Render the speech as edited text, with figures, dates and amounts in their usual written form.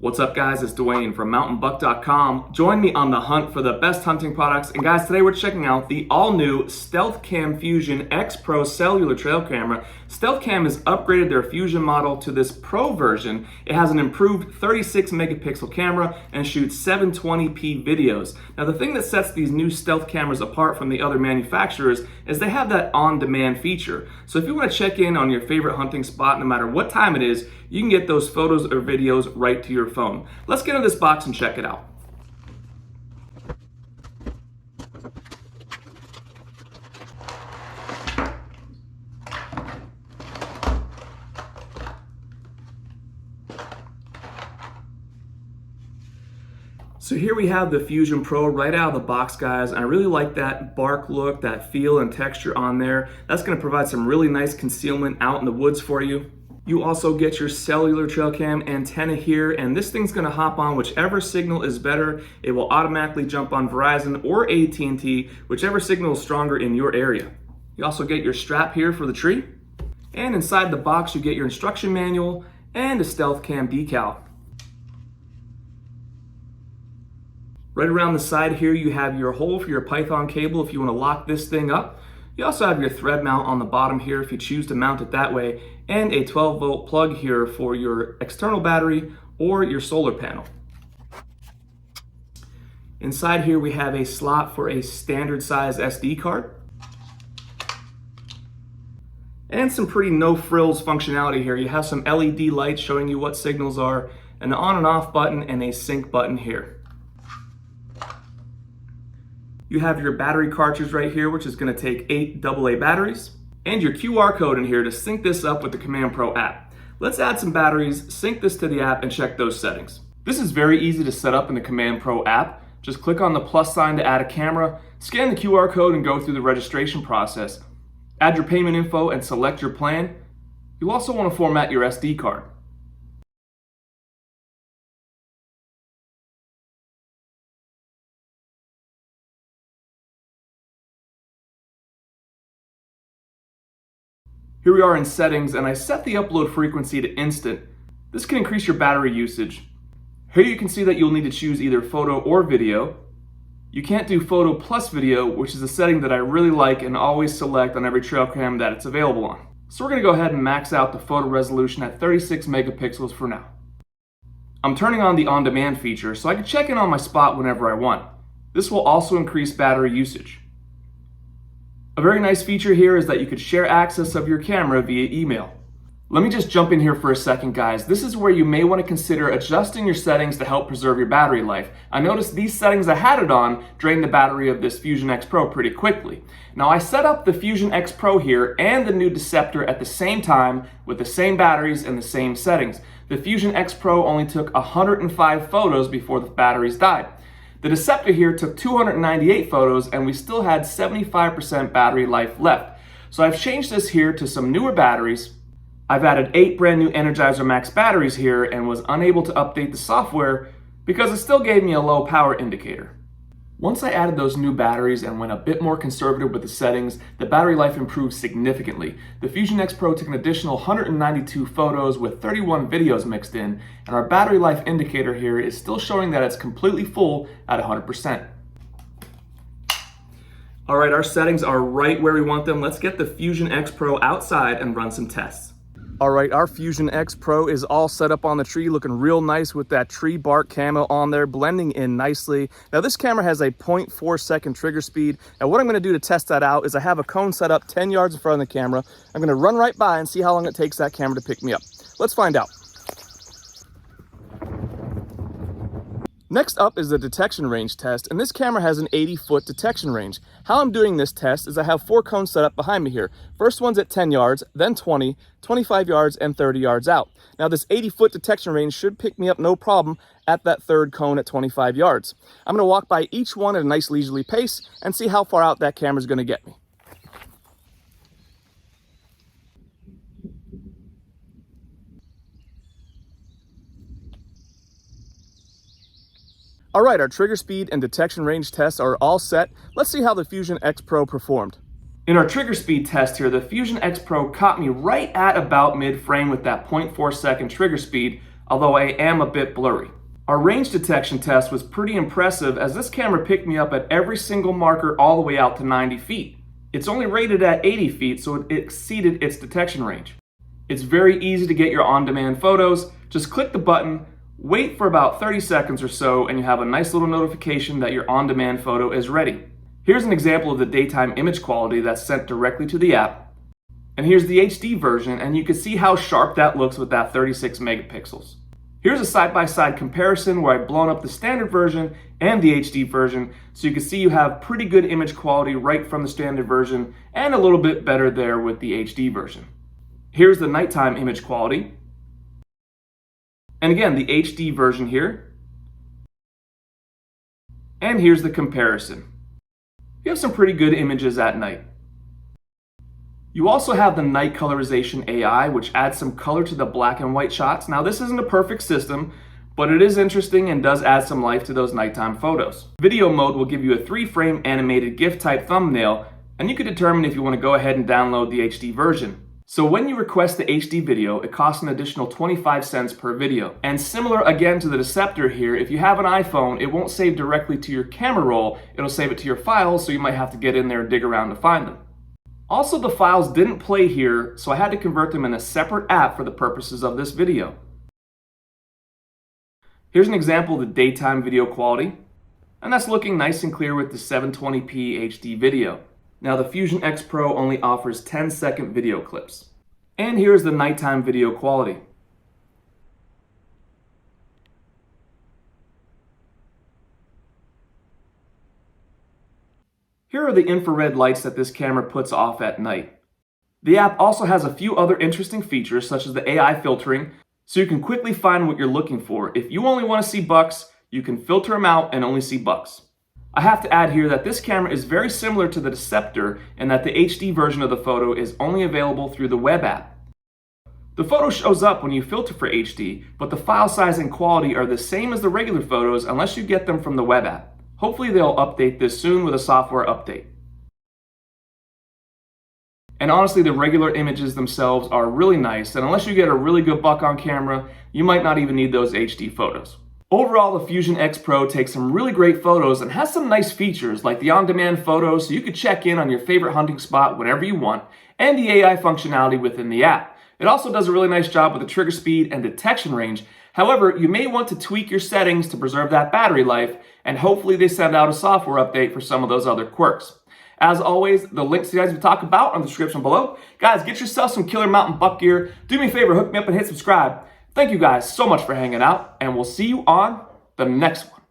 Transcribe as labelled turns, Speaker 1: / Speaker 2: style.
Speaker 1: What's up guys, it's Dwayne from mountainbuck.com. Join me on the hunt for the best hunting products. And guys, today we're checking out the all-new Stealth Cam Fusion X Pro cellular trail camera. Stealth Cam has upgraded their Fusion model to this Pro version. It has an improved 36 megapixel camera and shoots 720p videos. Now the thing that sets these new Stealth cameras apart from the other manufacturers is they have that on-demand feature. So if you want to check in on your favorite hunting spot, no matter what time it is, you can get those photos or videos right to your phone. Let's get into this box and check it out. So here we have the Fusion Pro right out of the box, guys, and I really like that bark look, that feel and texture on there. That's going to provide some really nice concealment out in the woods for you. You also get your cellular trail cam antenna here, and this thing's going to hop on whichever signal is better. It will automatically jump on Verizon or at&t, whichever signal is stronger in your area. You also get your strap here for the tree, and inside the box you get your instruction manual and a Stealth Cam decal. Right around the side here you have your hole for your Python cable if you want to lock this thing up. You also have your thread mount on the bottom here if you choose to mount it that way, and a 12-volt plug here for your external battery or your solar panel. Inside here we have a slot for a standard size SD card. And some pretty no frills functionality here. You have some LED lights showing you what signals are, an on and off button, and a sync button here. You have your battery cartridge right here, which is going to take 8 AA batteries, and your QR code in here to sync this up with the Command Pro app. Let's add some batteries, sync this to the app, and check those settings. This is very easy to set up in the Command Pro app. Just click on the plus sign to add a camera, scan the QR code, and go through the registration process. Add your payment info and select your plan. You'll also want to format your SD card. Here we are in settings, and I set the upload frequency to instant. This can increase your battery usage. Here you can see that you'll need to choose either photo or video. You can't do photo plus video, which is a setting that I really like and always select on every trail cam that it's available on. So we're going to go ahead and max out the photo resolution at 36 megapixels for now. I'm turning on the on-demand feature so I can check in on my spot whenever I want. This will also increase battery usage. A very nice feature here is that you could share access of your camera via email. Let me just jump in here for a second, guys. This is where you may want to consider adjusting your settings to help preserve your battery life. I noticed these settings I had it on drained the battery of this Fusion X Pro pretty quickly. Now I set up the Fusion X Pro here and the new Deceptor at the same time with the same batteries and the same settings. The Fusion X Pro only took 105 photos before the batteries died. The Deceptor here took 298 photos and we still had 75% battery life left. So I've changed this here to some newer batteries. I've added 8 brand new Energizer Max batteries here and was unable to update the software because it still gave me a low power indicator. Once I added those new batteries and went a bit more conservative with the settings, the battery life improved significantly. The Fusion X Pro took an additional 192 photos with 31 videos mixed in, and our battery life indicator here is still showing that it's completely full at 100%. All right, our settings are right where we want them. Let's get the Fusion X Pro outside and run some tests. All right, our Fusion X Pro is all set up on the tree, looking real nice with that tree bark camo on there, blending in nicely. Now this camera has a 0.4 second trigger speed, and what I'm gonna do to test that out is I have a cone set up 10 yards in front of the camera. I'm gonna run right by and see how long it takes that camera to pick me up. Let's find out. Next up is the detection range test, and this camera has an 80-foot detection range. How I'm doing this test is I have 4 cones set up behind me here. First one's at 10 yards, then 20, 25 yards, and 30 yards out. Now this 80-foot detection range should pick me up no problem at that third cone at 25 yards. I'm gonna walk by each one at a nice leisurely pace and see how far out that camera's gonna get me. All right, our trigger speed and detection range tests are all set. Let's see how the Fusion X Pro performed. In our trigger speed test here, the Fusion X Pro caught me right at about mid-frame with that 0.4 second trigger speed, although I am a bit blurry. Our range detection test was pretty impressive as this camera picked me up at every single marker all the way out to 90 feet. It's only rated at 80 feet, so it exceeded its detection range. It's very easy to get your on-demand photos. Just click the button, wait for about 30 seconds or so, and you have a nice little notification that your on-demand photo is ready. Here's an example of the daytime image quality that's sent directly to the app. And here's the HD version, and you can see how sharp that looks with that 36 megapixels. Here's a side-by-side comparison where I've blown up the standard version and the HD version, so you can see you have pretty good image quality right from the standard version and a little bit better there with the HD version. Here's the nighttime image quality. And again, the HD version here. And here's the comparison. You have some pretty good images at night. You also have the night colorization AI, which adds some color to the black and white shots. Now, this isn't a perfect system, but it is interesting and does add some life to those nighttime photos. Video mode will give you a 3-frame animated GIF type thumbnail, and you can determine if you want to go ahead and download the HD version. So when you request the HD video, it costs an additional 25 cents per video. And similar again to the Deceptor here, if you have an iPhone, it won't save directly to your camera roll, it'll save it to your files, so you might have to get in there and dig around to find them. Also, the files didn't play here, so I had to convert them in a separate app for the purposes of this video. Here's an example of the daytime video quality, and that's looking nice and clear with the 720p HD video. Now, the Fusion X Pro only offers 10-second video clips. And here's the nighttime video quality. Here are the infrared lights that this camera puts off at night. The app also has a few other interesting features, such as the AI filtering, so you can quickly find what you're looking for. If you only want to see bucks, you can filter them out and only see bucks. I have to add here that this camera is very similar to the Deceptor in that the HD version of the photo is only available through the web app. The photo shows up when you filter for HD, but the file size and quality are the same as the regular photos unless you get them from the web app. Hopefully they'll update this soon with a software update. And honestly, the regular images themselves are really nice, and unless you get a really good buck on camera, you might not even need those HD photos. Overall, the Fusion X Pro takes some really great photos and has some nice features like the on-demand photos, so you could check in on your favorite hunting spot whenever you want, and the AI functionality within the app. It also does a really nice job with the trigger speed and detection range. However, you may want to tweak your settings to preserve that battery life, and hopefully they send out a software update for some of those other quirks. As always, the links to the guys we talk about are in the description below. Guys, get yourself some killer mountain buck gear. Do me a favor, hook me up and hit subscribe. Thank you guys so much for hanging out, and we'll see you on the next one.